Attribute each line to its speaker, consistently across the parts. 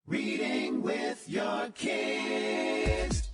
Speaker 1: Reading with your kids.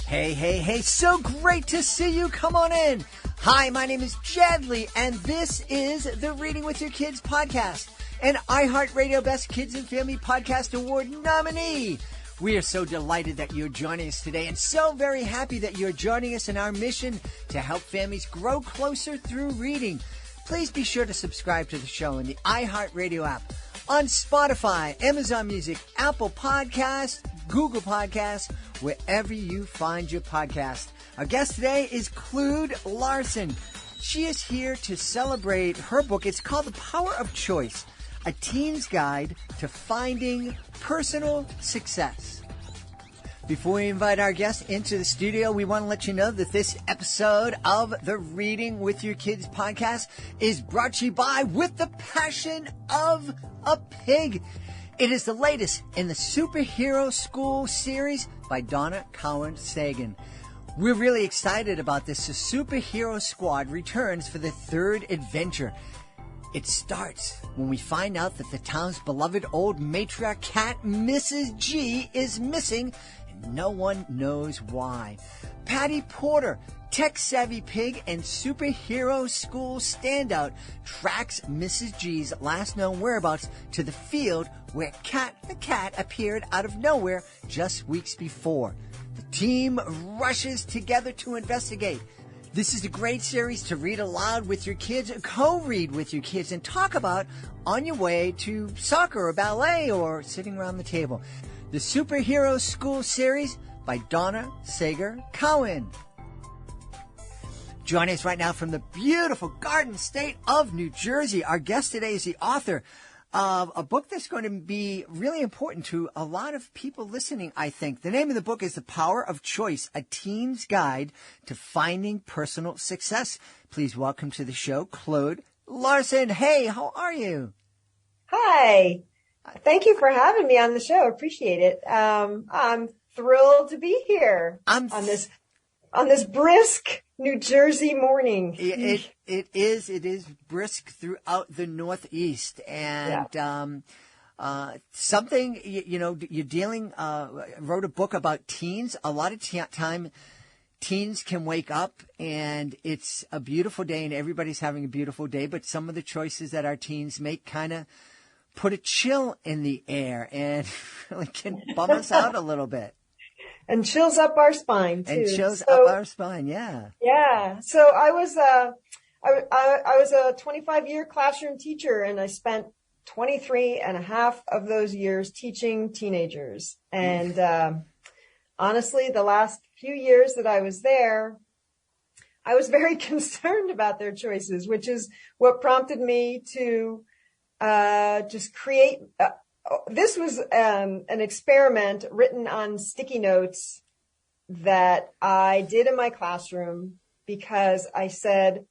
Speaker 2: Hey, so great to see you. Come on in. Hi, my name is Jedley, and this is the Reading with Your Kids podcast, an iHeartRadio Best Kids and Family Podcast Award nominee. We are so delighted that you're joining us today and so very happy that you're joining us in our mission to help families grow closer through reading. Please be sure to subscribe to the show in the iHeartRadio app, on Spotify, Amazon Music, Apple Podcasts, Google Podcasts, wherever you find your podcast. Our guest today is Clude Larson. She is here to celebrate her book. It's called The Power of Choice, a teen's guide to finding personal success. Before we invite our guest into the studio, we want to let you know that this episode of the Reading with Your Kids podcast is brought to you by With the Passion of a Pig. It is the latest in the Superhero School series by Donna Cowan-Sagan. We're really excited about this. The Superhero Squad returns for the third adventure. It starts when we find out that the town's beloved old matriarch cat, Mrs. G, is missing, and no one knows why. Patty Porter, tech-savvy pig and superhero school standout, tracks Mrs. G's last known whereabouts to the field where Cat the cat appeared out of nowhere just weeks before. The team rushes together to investigate. This is a great series to read aloud with your kids, co-read with your kids, and talk about on your way to soccer or ballet or sitting around the table. The Superhero School series by Donna Sager-Cowan. Joining us right now from the beautiful Garden State of New Jersey, our guest today is the author of a book that's going to be really important to a lot of people listening, I think. The name of the book is The Power of Choice, a teen's guide to finding personal success. Please welcome to the show, Clude Larson. Hey, how are you?
Speaker 3: Hi. Thank you for having me on the show. Appreciate it. I'm thrilled to be here on this brisk New Jersey morning.
Speaker 2: It is brisk throughout the Northeast, and something you're dealing. Wrote a book about teens. A lot of time, teens can wake up and it's a beautiful day, and everybody's having a beautiful day. But some of the choices that our teens make kind of put a chill in the air and really can bum us out a little bit.
Speaker 3: And chills up our spine too.
Speaker 2: And chills up our spine, yeah.
Speaker 3: Yeah. So I was a 25-year classroom teacher, and I spent 23 and a half of those years teaching teenagers. And honestly, the last few years that I was there, I was very concerned about their choices, which is what prompted me to just create. This was an experiment written on sticky notes that I did in my classroom because I said,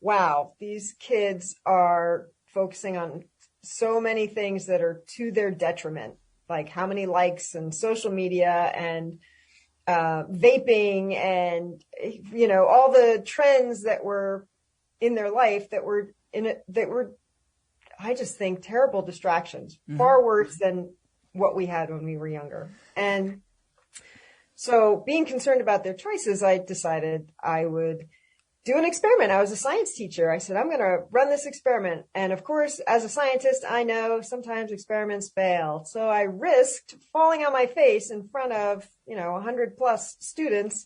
Speaker 3: wow, these kids are focusing on so many things that are to their detriment, like how many likes and social media and vaping and, all the trends that were in their life that were I just think terrible distractions, far worse than what we had when we were younger. And so being concerned about their choices, I decided I would do an experiment. I was a science teacher. I said, I'm going to run this experiment. And of course, as a scientist, I know sometimes experiments fail. So I risked falling on my face in front of, 100 plus students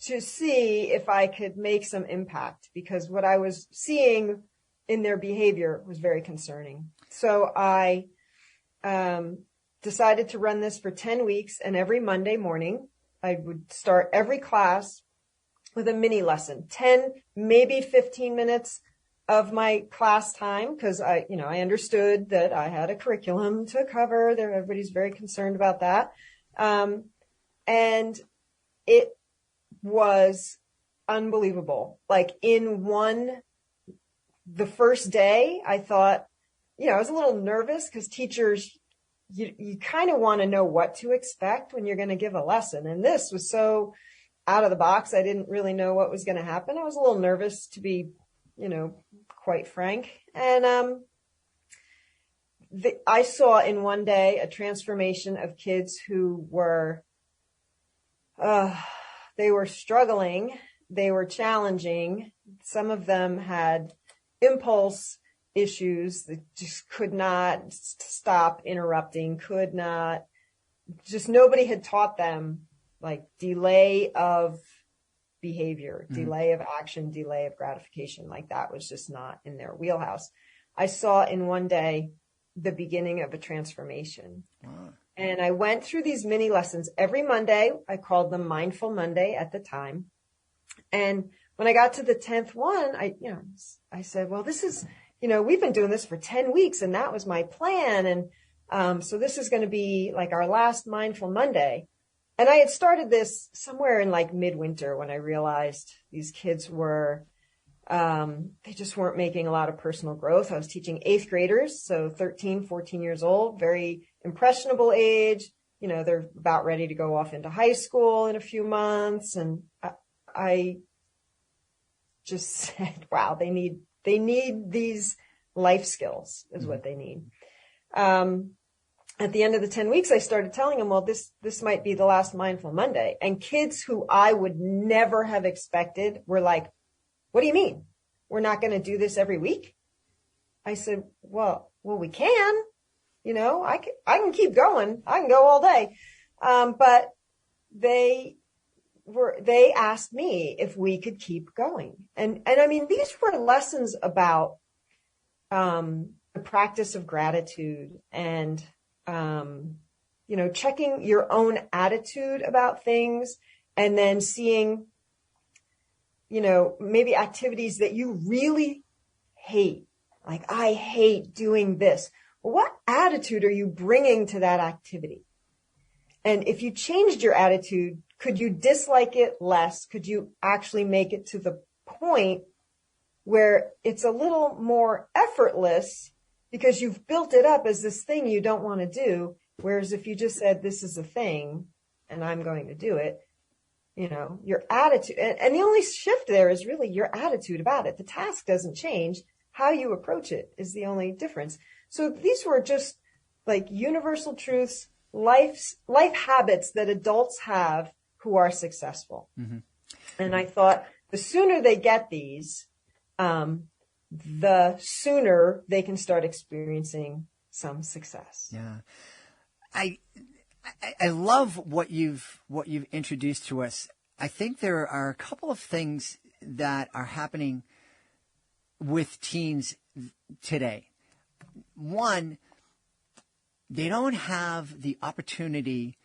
Speaker 3: to see if I could make some impact, because what I was seeing in their behavior was very concerning. So I decided to run this for 10 weeks, and every Monday morning I would start every class with a mini lesson, 10, maybe 15 minutes of my class time, because I understood that I had a curriculum to cover. Everybody's very concerned about that. And it was unbelievable. Like the first day, I thought, I was a little nervous because teachers, you kind of want to know what to expect when you're going to give a lesson. And this was so out of the box. I didn't really know what was going to happen. I was a little nervous, to be, quite frank. And I saw in one day a transformation of kids who were, they were struggling, they were challenging. Some of them had impulse issues that just could not stop interrupting, could not, just nobody had taught them like delay of behavior, delay of action, delay of gratification. Like that was just not in their wheelhouse. I saw in one day the beginning of a transformation. Wow. And I went through these mini lessons every Monday. I called them Mindful Monday at the time. And when I got to the 10th one, I said, well, this is, we've been doing this for 10 weeks and that was my plan. And so this is going to be like our last Mindful Monday. And I had started this somewhere in like midwinter when I realized these kids were, they just weren't making a lot of personal growth. I was teaching 8th graders, so 13, 14 years old, very impressionable age. They're about ready to go off into high school in a few months. And I just said, wow, they need these life skills is what they need. At the end of the 10 weeks, I started telling them, well, this might be the last Mindful Monday. And kids who I would never have expected were like, what do you mean? We're not going to do this every week? I said, well, we can, I can keep going. I can go all day. But they asked me if we could keep going. And I mean, these were lessons about, the practice of gratitude and, checking your own attitude about things and then seeing, maybe activities that you really hate. Like, I hate doing this. Well, what attitude are you bringing to that activity? And if you changed your attitude, could you dislike it less? Could you actually make it to the point where it's a little more effortless because you've built it up as this thing you don't want to do? Whereas if you just said, this is a thing and I'm going to do it, your attitude, and the only shift there is really your attitude about it. The task doesn't change. How you approach it is the only difference. So these were just like universal truths, life habits that adults have who are successful. Mm-hmm. And I thought the sooner they get these, the sooner they can start experiencing some success.
Speaker 2: Yeah. I love what you've introduced to us. I think there are a couple of things that are happening with teens today. One, they don't have the opportunity,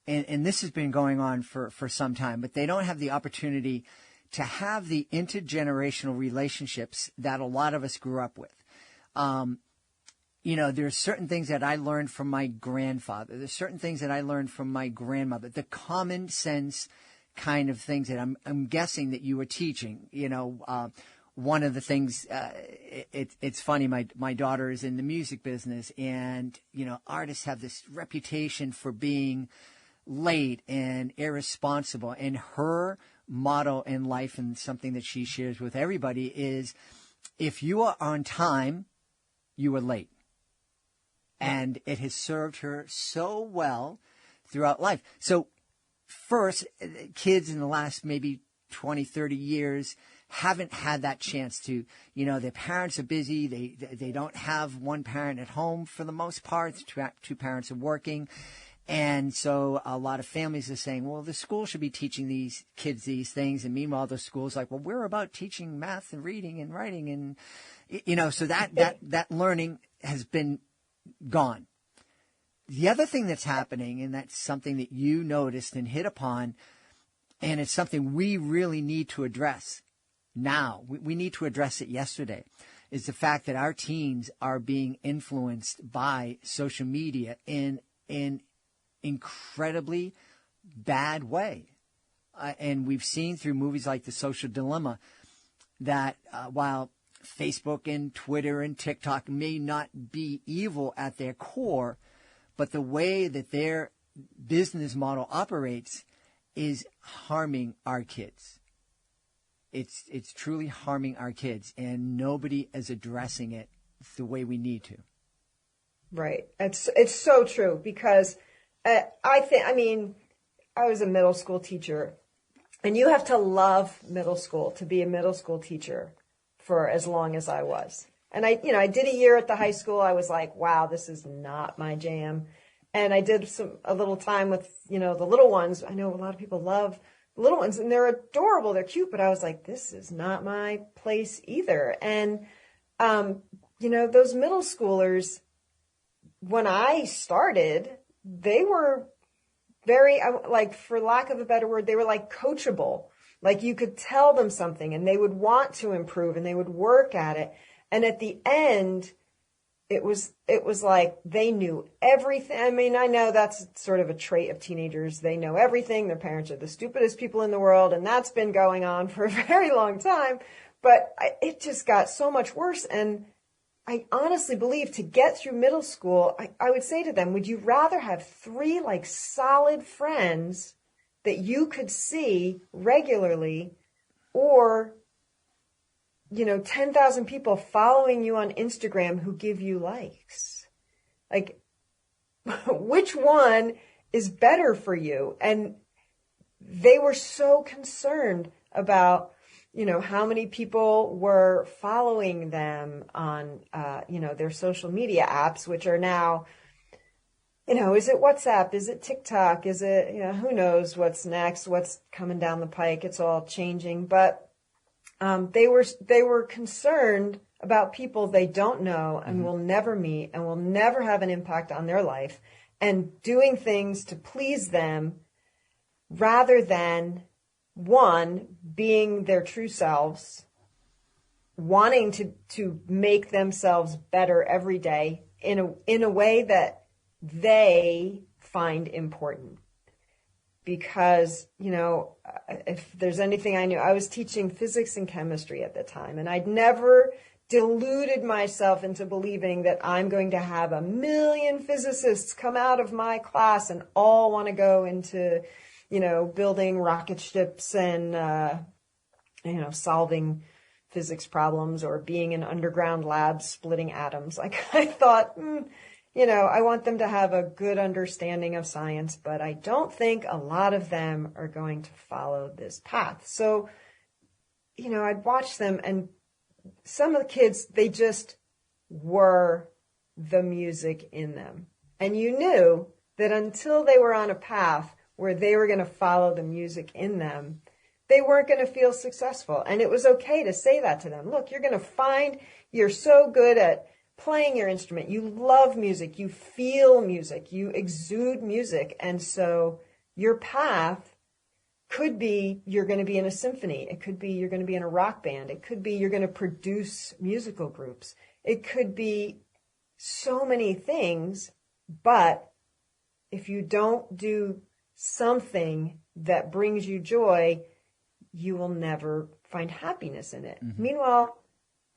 Speaker 2: and this has been going on for some time, but they don't have the opportunity to have the intergenerational relationships that a lot of us grew up with. There's certain things that I learned from my grandfather. There's certain things that I learned from my grandmother. The common sense kind of things that I'm guessing that you were teaching. One of the things, it's funny, my daughter is in the music business, and, artists have this reputation for being late and irresponsible. And her motto in life, and something that she shares with everybody, is if you are on time, you are late. And it has served her so well throughout life. So first, kids in the last maybe 20, 30 years haven't had that chance to, their parents are busy. They don't have one parent at home for the most part. Two parents are working. And so a lot of families are saying, well, the school should be teaching these kids these things. And meanwhile, the school's like, well, we're about teaching math and reading and writing. And, so that learning has been gone. The other thing that's happening, and that's something that you noticed and hit upon, and it's something we really need to address now. We need to address it yesterday, is the fact that our teens are being influenced by social media in an incredibly bad way. And we've seen through movies like The Social Dilemma that while Facebook and Twitter and TikTok may not be evil at their core, but the way that their business model operates is harming our kids. It's truly harming our kids, and nobody is addressing it the way we need to.
Speaker 3: Right. It's so true because I was a middle school teacher, and you have to love middle school to be a middle school teacher for as long as I was. And I did a year at the high school. I was like, wow, this is not my jam. And I did a little time with, the little ones. I know a lot of people love the little ones, and they're adorable. They're cute. But I was like, this is not my place either. And, those middle schoolers, when I started, they were very, like, for lack of a better word, they were like coachable. Like you could tell them something and they would want to improve and they would work at it. And at the end, it was like they knew everything. I mean, I know that's sort of a trait of teenagers. They know everything. Their parents are the stupidest people in the world. And that's been going on for a very long time. But it just got so much worse. And I honestly believe to get through middle school, I would say to them, would you rather have 3 like solid friends that you could see regularly, or 10,000 people following you on Instagram who give you likes? Like, which one is better for you? And they were so concerned about, how many people were following them on, their social media apps, which are now, is it WhatsApp? Is it TikTok? Is it, who knows what's next, what's coming down the pike? It's all changing. But they were concerned about people they don't know and will never meet and will never have an impact on their life, and doing things to please them rather than, one, being their true selves, wanting to make themselves better every day in a way that they find important. Because, if there's anything I knew, I was teaching physics and chemistry at the time, and I'd never deluded myself into believing that I'm going to have 1 million physicists come out of my class and all want to go into, building rocket ships and, solving physics problems or being in underground labs splitting atoms. Like I thought, I want them to have a good understanding of science, but I don't think a lot of them are going to follow this path. So, I'd watch them, and some of the kids, they just were the music in them. And you knew that until they were on a path where they were going to follow the music in them, they weren't going to feel successful. And it was okay to say that to them. Look, you're going to find you're so good at playing your instrument. You love music. You feel music. You exude music. And so your path could be you're going to be in a symphony. It could be you're going to be in a rock band. It could be you're going to produce musical groups. It could be so many things. But if you don't do something that brings you joy, you will never find happiness in it. Mm-hmm. Meanwhile,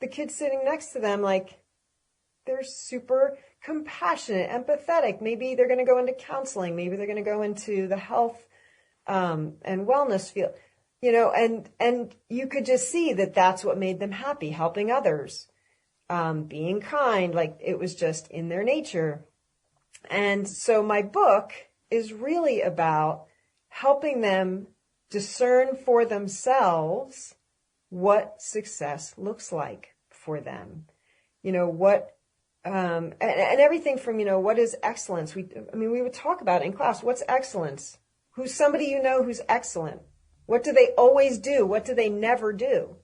Speaker 3: the kids sitting next to them, like, they're super compassionate, empathetic. Maybe they're going to go into counseling. Maybe they're going to go into the health and wellness field, and you could just see that that's what made them happy, helping others, being kind, like it was just in their nature. And so my book is really about helping them discern for themselves what success looks like for them. And everything from, what is excellence? We would talk about it in class. What's excellence? Who's somebody who's excellent? What do they always do? What do they never do?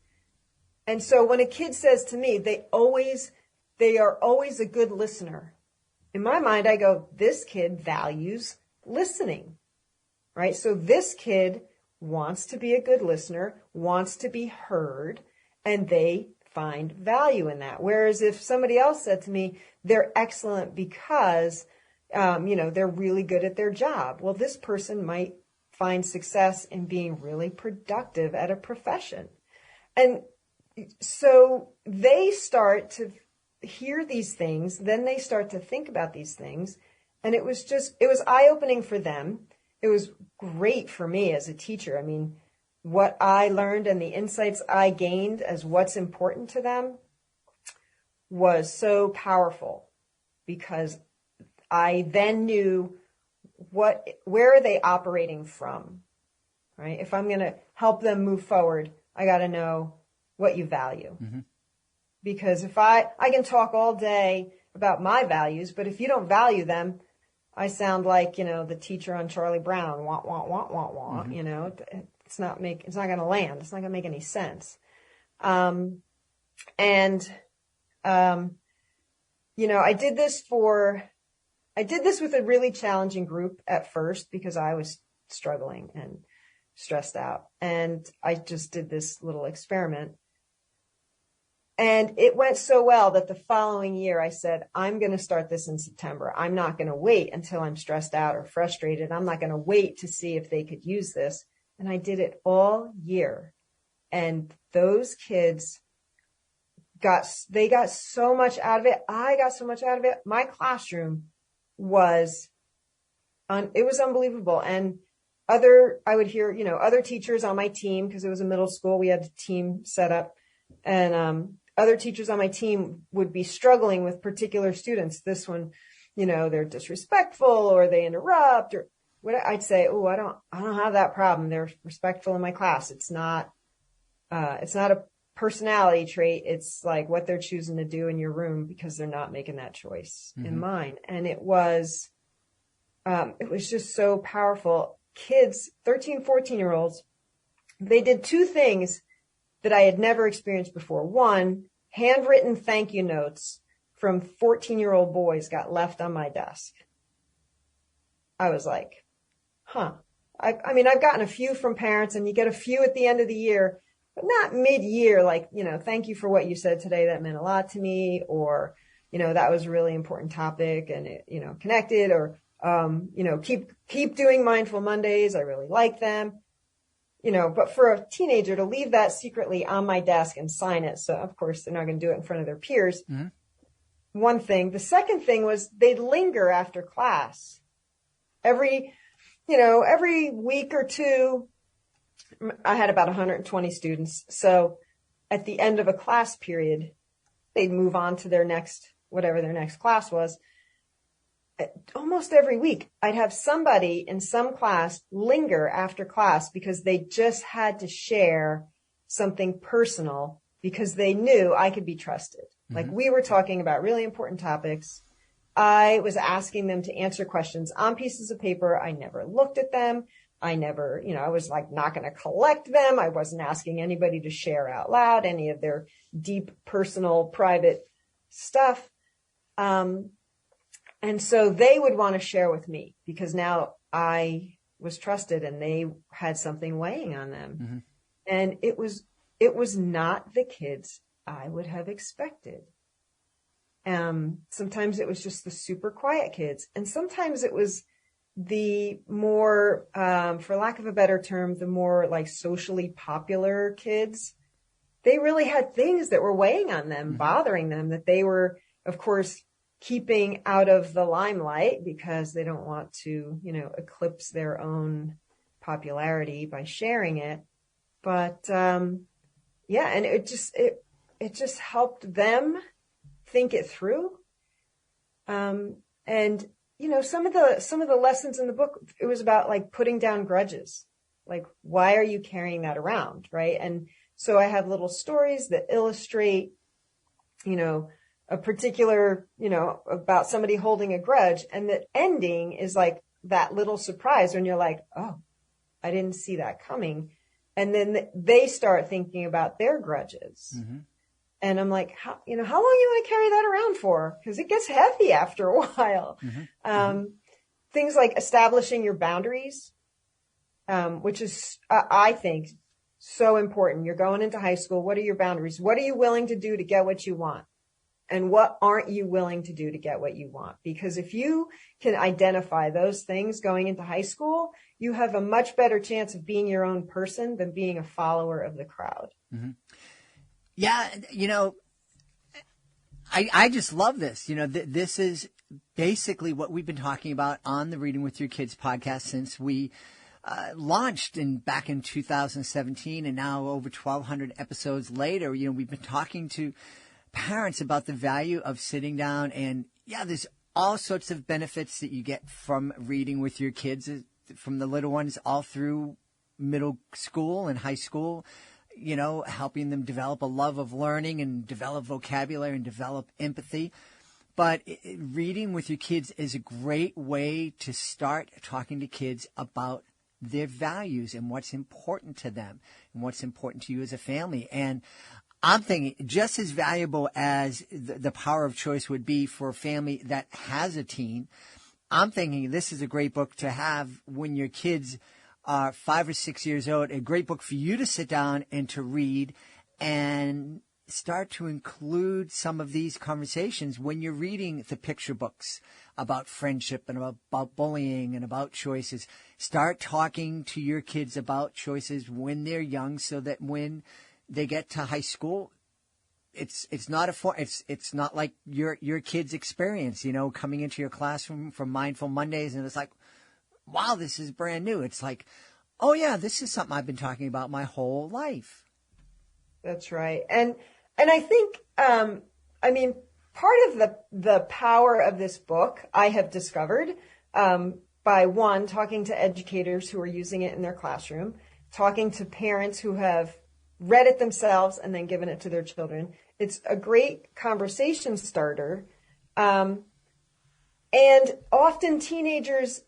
Speaker 3: And so when a kid says to me, they are always a good listener. In my mind, I go, this kid values listening, right? So this kid wants to be a good listener, wants to be heard, and they find value in that. Whereas if somebody else said to me, they're excellent because, they're really good at their job. Well, this person might find success in being really productive at a profession. And so they start to hear these things, then they start to think about these things. And it was eye-opening for them. It was great for me as a teacher. I mean, what I learned and the insights I gained as what's important to them was so powerful. because I then knew where are they operating from, right? If I'm going to help them move forward, I got to know what you value. Mm-hmm. Because if I can talk all day about my values, but if you don't value them, I sound like, the teacher on Charlie Brown, wah, wah, wah, wah, wah, mm-hmm. It's not going to land. It's not going to make any sense. I did this with a really challenging group at first because I was struggling and stressed out. And I just did this little experiment. And it went so well that the following year I said, I'm going to start this in September. I'm not going to wait until I'm stressed out or frustrated. I'm not going to wait to see if they could use this. And I did it all year. And those kids got so much out of it. I got so much out of it. My classroom was unbelievable. And I would hear, other teachers on my team, because it was a middle school, we had a team set up, and other teachers on my team would be struggling with particular students. This one, they're disrespectful or they interrupt, or what I'd say, oh, I don't have that problem. They're respectful in my class. It's not a personality trait. It's like what they're choosing to do in your room because they're not making that choice mm-hmm. in mine. And it was just so powerful. Kids, 13, 14-year-olds, they did two things that I had never experienced before. One, handwritten thank you notes from 14-year-old boys got left on my desk. I was like, huh. I've gotten a few from parents, and you get a few at the end of the year, but not mid-year, like, thank you for what you said today. That meant a lot to me. Or, that was a really important topic and it, connected, or, keep doing Mindful Mondays. I really like them. But for a teenager to leave that secretly on my desk and sign it. So of course they're not going to do it in front of their peers. Mm-hmm. One thing. The second thing was they'd linger after class. Every week or two, I had about 120 students. So at the end of a class period, they'd move on to whatever their next class was. Almost every week, I'd have somebody in some class linger after class because they just had to share something personal because they knew I could be trusted. Mm-hmm. Like, we were talking about really important topics. I was asking them to answer questions on pieces of paper. I never looked at them. I was like not going to collect them. I wasn't asking anybody to share out loud any of their deep, personal, private stuff. And so they would want to share with me because now I was trusted and they had something weighing on them. Mm-hmm. And it was not the kids I would have expected. Sometimes it was just the super quiet kids. And sometimes it was the more, for lack of a better term, the more like socially popular kids. They really had things that were weighing on them, mm-hmm. bothering them, that they were, of course, keeping out of the limelight because they don't want to, eclipse their own popularity by sharing it. But, and it just helped them think it through. Some of the lessons in the book, it was about like putting down grudges. Like, why are you carrying that around? Right. And so I have little stories that illustrate, a particular, about somebody holding a grudge, and the ending is like that little surprise when you're like, oh, I didn't see that coming. And then they start thinking about their grudges. Mm-hmm. And I'm like, how long you want to carry that around for? Because it gets heavy after a while. Mm-hmm. Things like establishing your boundaries, which is, I think, so important. You're going into high school. What are your boundaries? What are you willing to do to get what you want? And what aren't you willing to do to get what you want? Because if you can identify those things going into high school, you have a much better chance of being your own person than being a follower of the crowd.
Speaker 2: Mm-hmm. Yeah, I just love this. This is basically what we've been talking about on the Reading with Your Kids podcast since we launched back in 2017, and now over 1,200 episodes later, we've been talking to parents about the value of sitting down and, there's all sorts of benefits that you get from reading with your kids, from the little ones all through middle school and high school, helping them develop a love of learning and develop vocabulary and develop empathy. But reading with your kids is a great way to start talking to kids about their values and what's important to them and what's important to you as a family. And I'm thinking just as valuable as the power of choice would be for a family that has a teen, I'm thinking this is a great book to have when your kids are 5 or 6 years old, a great book for you to sit down and to read and start to include some of these conversations when you're reading the picture books about friendship and about bullying and about choices. Start talking to your kids about choices when they're young so that when they get to high school, it's not like your kid's experience, coming into your classroom from Mindful Mondays and it's like, wow, this is brand new. It's like, oh yeah, this is something I've been talking about my whole life.
Speaker 3: That's right. And I think, part of the power of this book I have discovered, by one, talking to educators who are using it in their classroom, talking to parents who have read it themselves and then given it to their children. It's a great conversation starter. And often teenagers,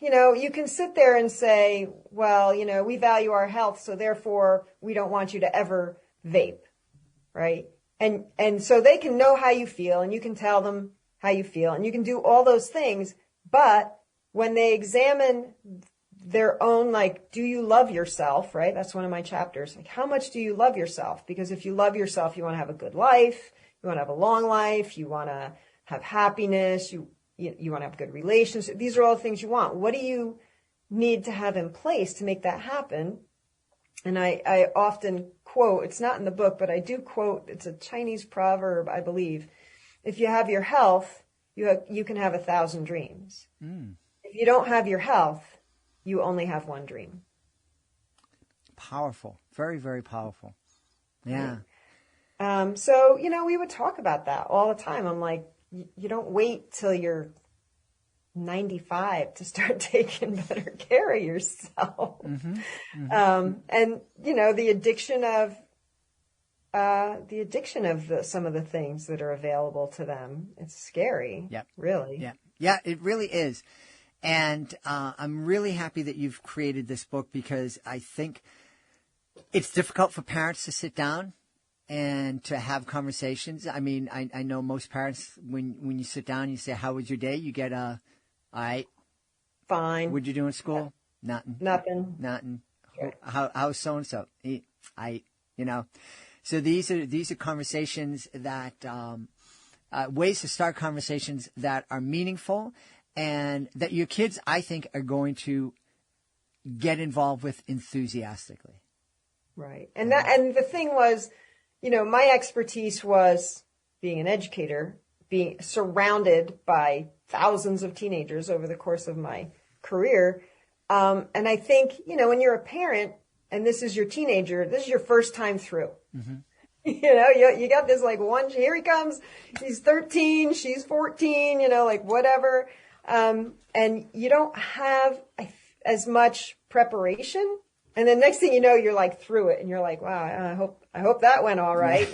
Speaker 3: you can sit there and say, well, we value our health, so therefore we don't want you to ever vape, right? And so they can know how you feel and you can tell them how you feel and you can do all those things. But when they examine their own, do you love yourself, right? That's one of my chapters. How much do you love yourself? Because if you love yourself, you want to have a good life. You want to have a long life. You want to have happiness. You want to have good relationships. These are all the things you want. What do you need to have in place to make that happen? And I often quote, it's not in the book, but I do quote, it's a Chinese proverb, I believe. If you have your health, you can have 1,000 dreams. If you don't have your health, you only have one dream.
Speaker 2: Powerful. Very, very powerful. Yeah.
Speaker 3: So, we would talk about that all the time. I'm like, you don't wait till you're 95 to start taking better care of yourself. Mm-hmm. Mm-hmm. And the addiction of some of the things that are available to them. It's scary.
Speaker 2: Yep.
Speaker 3: Really.
Speaker 2: Yeah. Yeah, it really is. And I'm really happy that you've created this book because I think it's difficult for parents to sit down and to have conversations. I mean, I know most parents, when you sit down, you say, how was your day? You get all right.
Speaker 3: Fine.
Speaker 2: What'd you do in school?
Speaker 3: Yeah.
Speaker 2: Nothing. Okay. How's so-and-so? So these are conversations that, ways to start conversations that are meaningful and that your kids, I think, are going to get involved with enthusiastically.
Speaker 3: Right. And the thing was, my expertise was being an educator, being surrounded by thousands of teenagers over the course of my career. And I think, when you're a parent and this is your teenager, this is your first time through. Mm-hmm. You got this one, here he comes, he's 13, she's 14, whatever. And you don't have as much preparation. And then next thing you know, you're through it and you're like, wow, I hope that went all right.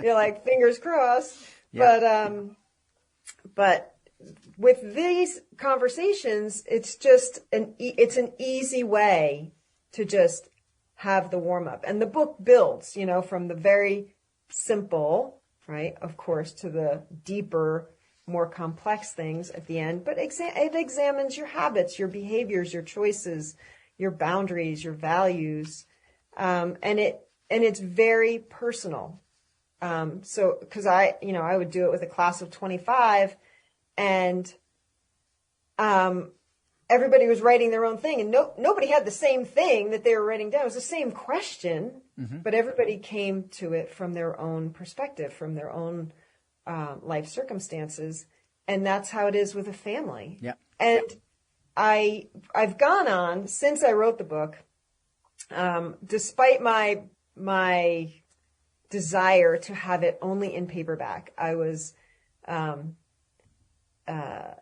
Speaker 3: You're like, fingers crossed. Yeah. But with these conversations, it's just it's an easy way to just have the warm up. And the book builds, from the very simple, right, of course, to the deeper, more complex things at the end. But it examines your habits, your behaviors, your choices, your boundaries, your values. And it's very personal. So, cause I would do it with a class of 25 and, everybody was writing their own thing and nobody had the same thing that they were writing down. It was the same question, mm-hmm. but everybody came to it from their own perspective, from their own, life circumstances. And that's how it is with a family.
Speaker 2: Yeah.
Speaker 3: And I've gone on since I wrote the book, despite my desire to have it only in paperback. I was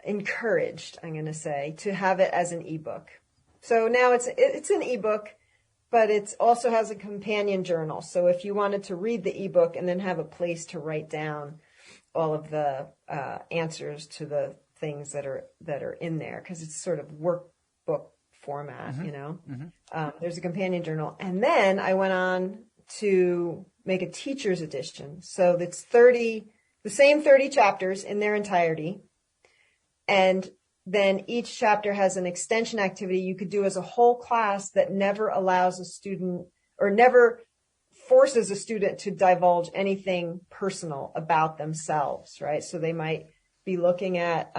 Speaker 3: encouraged, I'm going to say, to have it as an ebook. So now it's an ebook, but it also has a companion journal. So if you wanted to read the ebook and then have a place to write down all of the answers to the things that are in there, because it's sort of workbook format, you know. There's a companion journal. And then I went on to make a teacher's edition. So it's the same 30 chapters in their entirety. And then each chapter has an extension activity you could do as a whole class that never allows a student or never forces a student to divulge anything personal about themselves, right? So they might be looking at,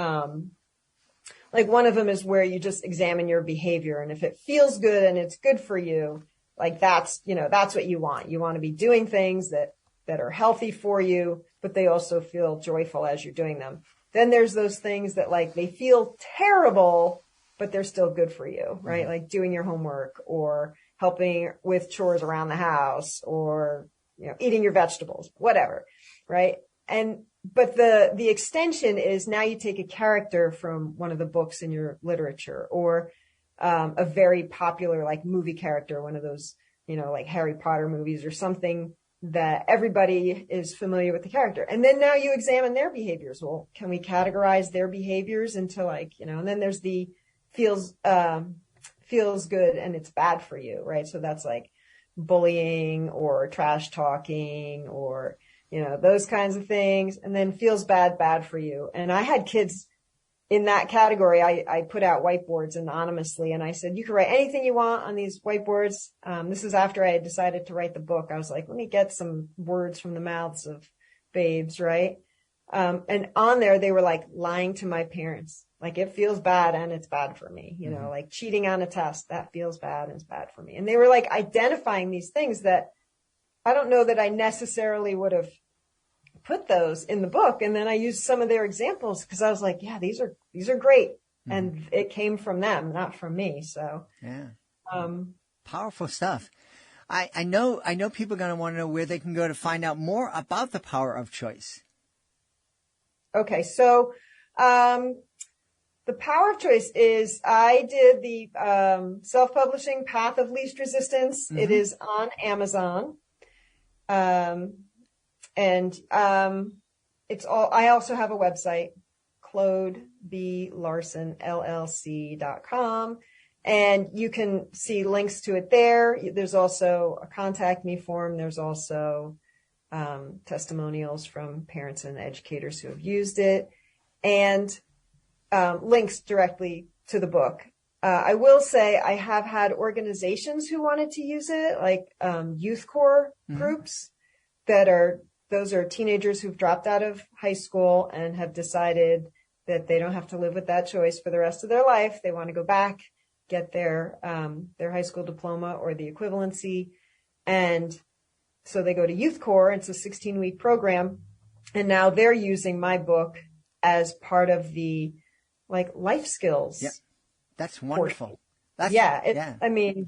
Speaker 3: like one of them is where you just examine your behavior. And if it feels good and it's good for you, like that's what you want. You want to be doing things that are healthy for you, but they also feel joyful as you're doing them. Then there's those things that like they feel terrible, but they're still good for you, right? Like doing your homework or helping with chores around the house or, eating your vegetables, whatever, right? But the extension is now you take a character from one of the books in your literature or a very popular like movie character, one of those, like Harry Potter movies or something that everybody is familiar with the character. And then now you examine their behaviors. Well, can we categorize their behaviors into like, and then there's the feels good and it's bad for you, right? So that's like bullying or trash talking or, those kinds of things. And then feels bad for you. And I had kids in that category. I put out whiteboards anonymously and I said, you can write anything you want on these whiteboards. This is after I had decided to write the book. I was like, let me get some words from the mouths of babes, right? And on there, they were like lying to my parents. Like it feels bad and it's bad for me, like cheating on a test, that feels bad and it's bad for me. And they were like identifying these things that I don't know that I necessarily would have put those in the book. And then I used some of their examples because I was like, yeah, these are great. And it came from them, not from me. So
Speaker 2: yeah, powerful stuff. I know people are going to want to know where they can go to find out more about the power of choice.
Speaker 3: Okay. So, the power of choice is I did the, self-publishing Path of Least Resistance. It is on Amazon. I also have a website, Claude B Larson, LLC.com. And you can see links to it there. There's also a contact me form. There's also, testimonials from parents and educators who have used it and, links directly to the book. I will say I have had organizations who wanted to use it, like, youth corps groups those are teenagers who've dropped out of high school and have decided that they don't have to live with that choice for the rest of their life. They want to go back, get their high school diploma or the equivalency. And so they go to youth corps. It's a 16-week program. And now they're using my book as part of the like life skills.
Speaker 2: Yeah. That's wonderful.
Speaker 3: I mean,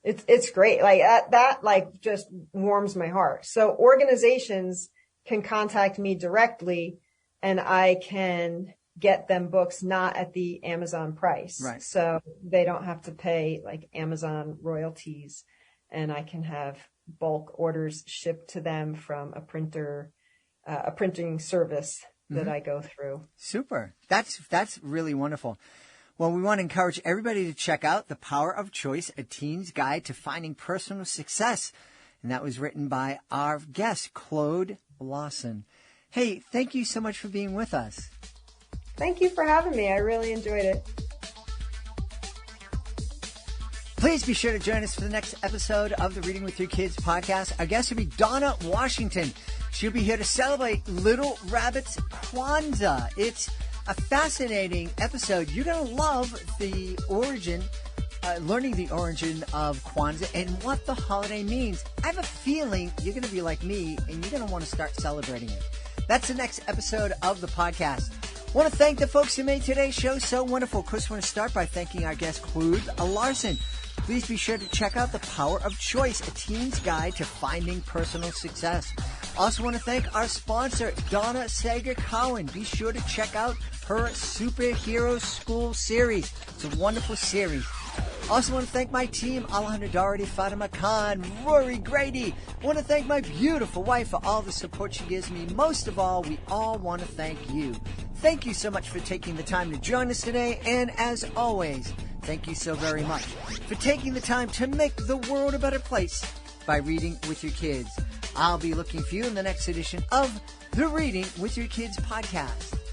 Speaker 3: it's great. Like that like just warms my heart. So organizations can contact me directly and I can get them books not at the Amazon price.
Speaker 2: Right.
Speaker 3: So they don't have to pay like Amazon royalties and I can have bulk orders shipped to them from a printing service that I go through.
Speaker 2: Super. That's really wonderful. Well, we want to encourage everybody to check out The Power of Choice, A Teen's Guide to Finding Personal Success. And that was written by our guest, Claude Larson. Hey, thank you so much for being with us.
Speaker 3: Thank you for having me. I really enjoyed it.
Speaker 2: Please be sure to join us for the next episode of the Reading with Your Kids podcast. Our guest will be Donna Washington. She'll be here to celebrate Little Rabbit's Kwanzaa. It's a fascinating episode. You're going to love the origin, learning the origin of Kwanzaa and what the holiday means. I have a feeling you're going to be like me and you're going to want to start celebrating it. That's the next episode of the podcast. I want to thank the folks who made today's show so wonderful. Of course, I want to start by thanking our guest, Clude Larson. Please be sure to check out The Power of Choice, A Teen's Guide to Finding Personal Success. Also want to thank our sponsor, Donna Sager-Cowan. Be sure to check out her Superhero School series. It's a wonderful series. Also want to thank my team, Alejandra Doherty, Fatima Khan, Rory Grady. I want to thank my beautiful wife for all the support she gives me. Most of all, we all want to thank you. Thank you so much for taking the time to join us today. And as always, thank you so very much for taking the time to make the world a better place by reading with your kids. I'll be looking for you in the next edition of the Reading with Your Kids podcast.